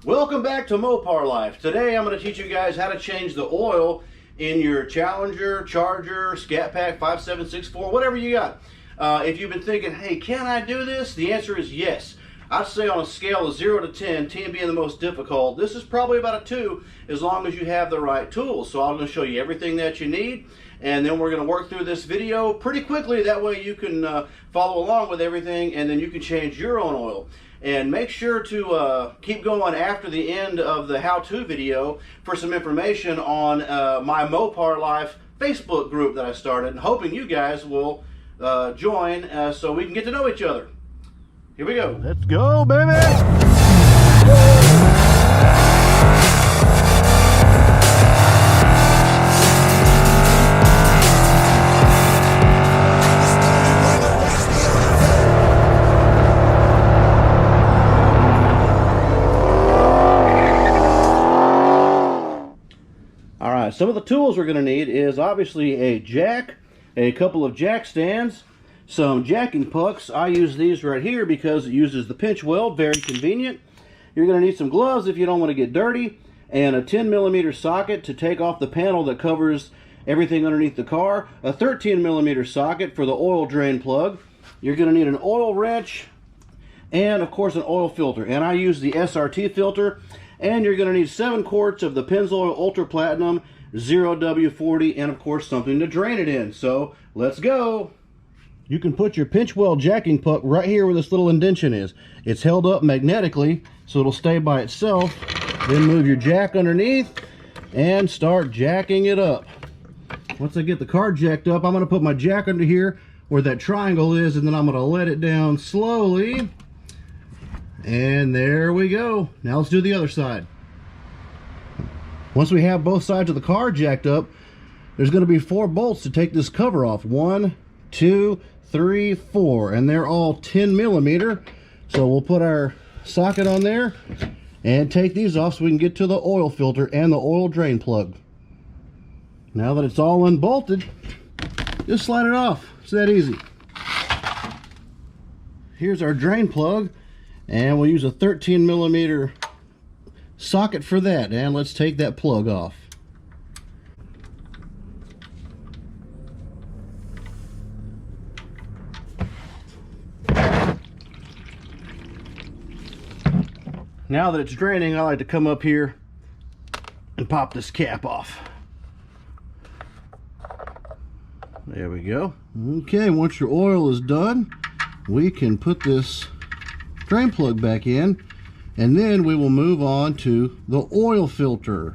Welcome back to Mopar Life. Today I'm going to teach you guys how to change the oil in your Challenger, Charger, Scat Pack 5764, whatever you got. If you've been thinking, hey, can I do this? The answer is yes. I'd say on a scale of 0 to 10, 10 being the most difficult, this is probably about a 2 as long as you have the right tools. So I'm going to show you everything that you need, and then we're going to work through this video pretty quickly. That way you can follow along with everything, and then you can change your own oil. And make sure to keep going after the end of the how-to video for some information on my Mopar Life Facebook group that I started, and hoping you guys will join so we can get to know each other. Here we go. Let's go, baby! Alright, some of the tools we're going to need is obviously a jack, a couple of jack stands, some jacking pucks. I use these right here because it uses the pinch weld, very convenient. You're going to need some gloves if you don't want to get dirty, and a 10mm socket to take off the panel that covers everything underneath the car, a 13mm socket for the oil drain plug. You're going to need an oil wrench, and of course an oil filter, and I use the SRT filter. And you're going to need 7 quarts of the Pennzoil Ultra Platinum 0W40, and of course something to drain it in. So let's go. You can put your pinch weld jacking puck right here where this little indentation is. It's held up magnetically so it'll stay by itself. Then move your jack underneath and start jacking it up. Once I get the car jacked up, I'm going to put my jack under here where that triangle is, and then I'm going to let it down slowly. And there we go. Now let's do the other side. Once we have both sides of the car jacked up, there's going to be 4 bolts to take this cover off. 1, 2, 3, 4, and they're all 10mm. So we'll put our socket on there and take these off so we can get to the oil filter and the oil drain plug. Now that it's all unbolted, just slide it off. It's that easy. Here's our drain plug, and we'll use a 13mm socket for that. And let's take that plug off. Now that it's draining, I like to come up here and pop this cap off. There we go. Okay, once your oil is done, we can put this drain plug back in, and then we will move on to the oil filter.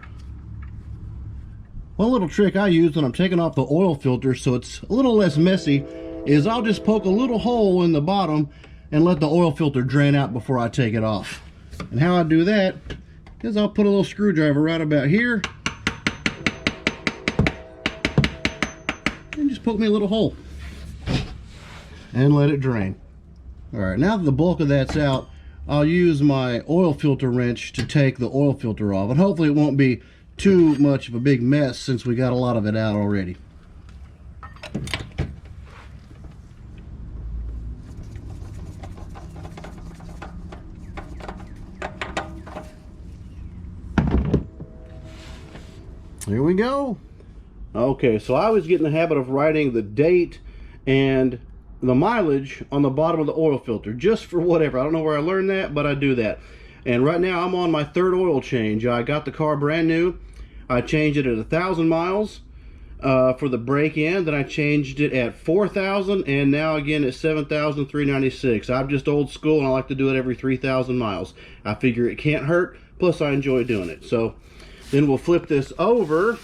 One little trick I use when I'm taking off the oil filter so it's a little less messy is I'll just poke a little hole in the bottom and let the oil filter drain out before I take it off. And how I do that is I'll put a little screwdriver right about here and just poke me a little hole and let it drain. Alright, now that the bulk of that's out, I'll use my oil filter wrench to take the oil filter off, and hopefully it won't be too much of a big mess since we got a lot of it out already. There we go. Okay, so I was getting the habit of writing the date and the mileage on the bottom of the oil filter, just for whatever. I don't know where I learned that, but I do that. And right now I'm on my 3rd oil change. I got the car brand new. I changed it at 1,000 miles for the break-in. Then I changed it at 4,000, and now again at 7,396. I'm just old school, and I like to do it every 3,000 miles. I figure it can't hurt, plus I enjoy doing it. So then we'll flip this over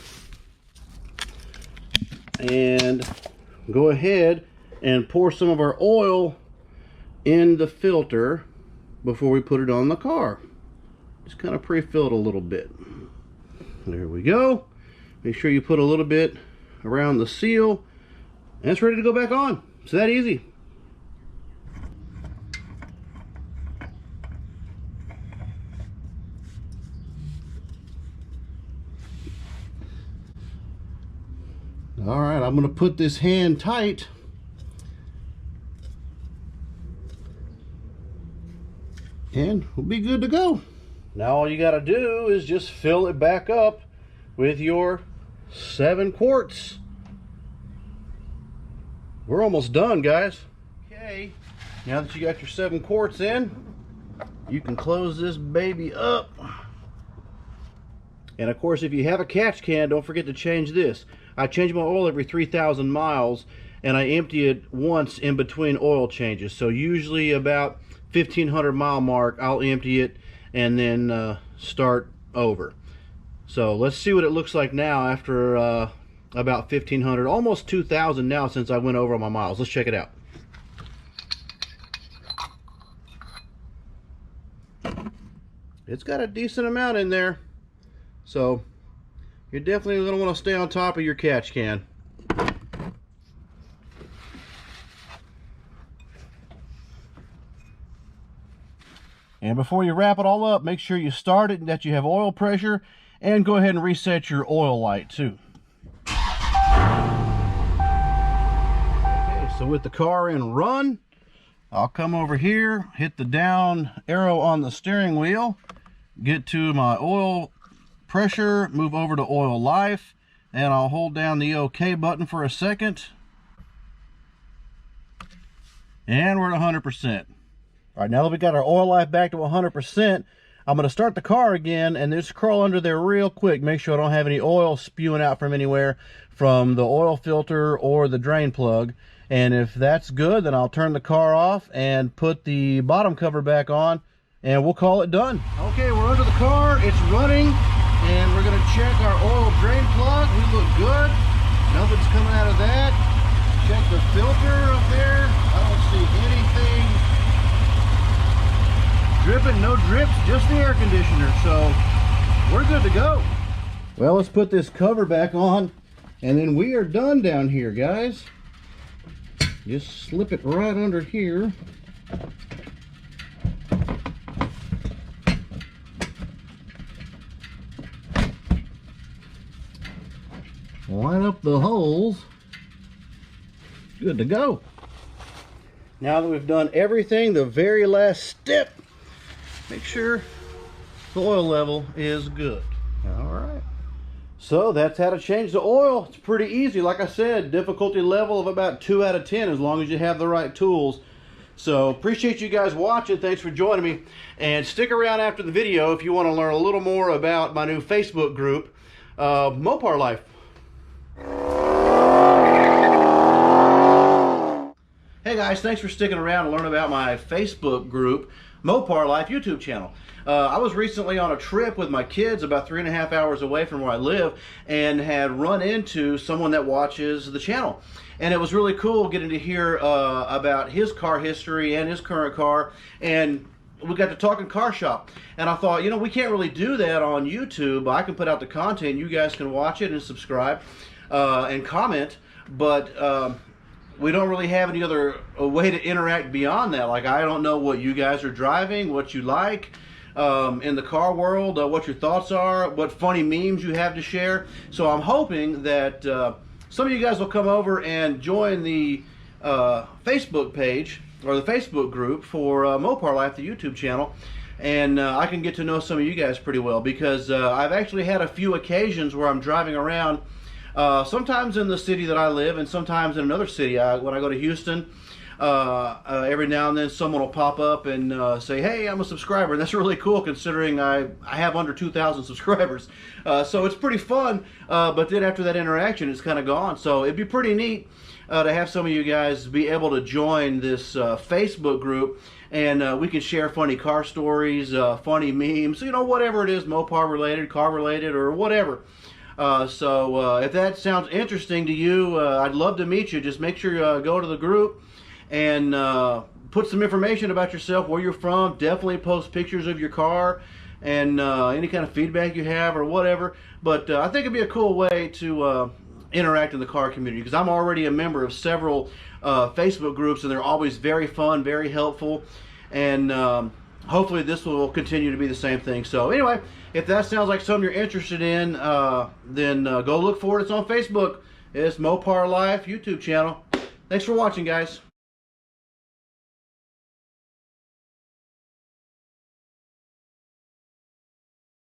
and go ahead and pour some of our oil in the filter before we put it on the car. Just kind of pre-fill it a little bit. There we go. Make sure you put a little bit around the seal, and it's ready to go back on. It's that easy. All right, I'm going to put this hand tight and we'll be good to go. Now all you got to do is just fill it back up with your 7 quarts. We're almost done, guys. Okay, now that you got your 7 quarts in, you can close this baby up. And of course, if you have a catch can, don't forget to change this. I change my oil every 3,000 miles, and I empty it once in between oil changes. So usually about 1,500 mile mark, I'll empty it and then start over. So let's see what it looks like now after about 1,500, almost 2,000 now since I went over my miles. Let's check it out. It's got a decent amount in there. So you're definitely going to want to stay on top of your catch can. And before you wrap it all up, make sure you start it and that you have oil pressure, and go ahead and reset your oil light too. Okay, so with the car in run, I'll come over here, hit the down arrow on the steering wheel, get to my oil pressure, move over to oil life, and I'll hold down the OK button for a second. And we're at 100%. All right, now that we got our oil life back to 100%, I'm going to start the car again and just crawl under there real quick. Make sure I don't have any oil spewing out from anywhere from the oil filter or the drain plug. And if that's good, then I'll turn the car off and put the bottom cover back on, and we'll call it done. Okay, we're under the car. It's running, and we're going to check our oil drain plug. We look good. Nothing's coming out of that. Check the filter up there. I don't see anything dripping, no drips, just the air conditioner. So we're good to go. Well, let's put this cover back on, and then we are done down here, guys. Just slip it right under here. Line up the holes. Good to go. Now that we've done everything, the very last step, make sure the oil level is good. All right. So that's how to change the oil. It's pretty easy. Like I said, difficulty level of about 2 out of 10 as long as you have the right tools. So appreciate you guys watching. Thanks for joining me. And stick around after the video if you want to learn a little more about my new Facebook group, Mopar Life. Hey guys, thanks for sticking around to learn about my Facebook group, Mopar Life YouTube channel. I was recently on a trip with my kids about 3.5 hours away from where I live, and had run into someone that watches the channel. And it was really cool getting to hear about his car history and his current car, and we got to talking car shop. And I thought, you know, we can't really do that on YouTube. I can put out the content, you guys can watch it and subscribe and comment, but we don't really have any other way to interact beyond that. Like, I don't know what you guys are driving, what you like in the car world, what your thoughts are, what funny memes you have to share. So I'm hoping that some of you guys will come over and join the Facebook page or the Facebook group for Mopar Life, the YouTube channel, and I can get to know some of you guys pretty well, because I've actually had a few occasions where I'm driving around, sometimes in the city that I live and sometimes in another city. When I go to Houston, every now and then someone will pop up and say, hey, I'm a subscriber. And that's really cool considering I have under 2,000 subscribers. So it's pretty fun, but then after that interaction, it's kind of gone. So it'd be pretty neat to have some of you guys be able to join this Facebook group, and we can share funny car stories, funny memes, you know, whatever it is, Mopar related, car related, or whatever. So if that sounds interesting to you, I'd love to meet you. Just make sure you go to the group and put some information about yourself, where you're from. Definitely post pictures of your car and any kind of feedback you have or whatever. But I think it'd be a cool way to interact in the car community, because I'm already a member of several Facebook groups, and they're always very fun, very helpful, and hopefully this will continue to be the same thing. So anyway, if that sounds like something you're interested in, then go look for it. It's on Facebook. It's Mopar Life YouTube channel. Thanks for watching, guys.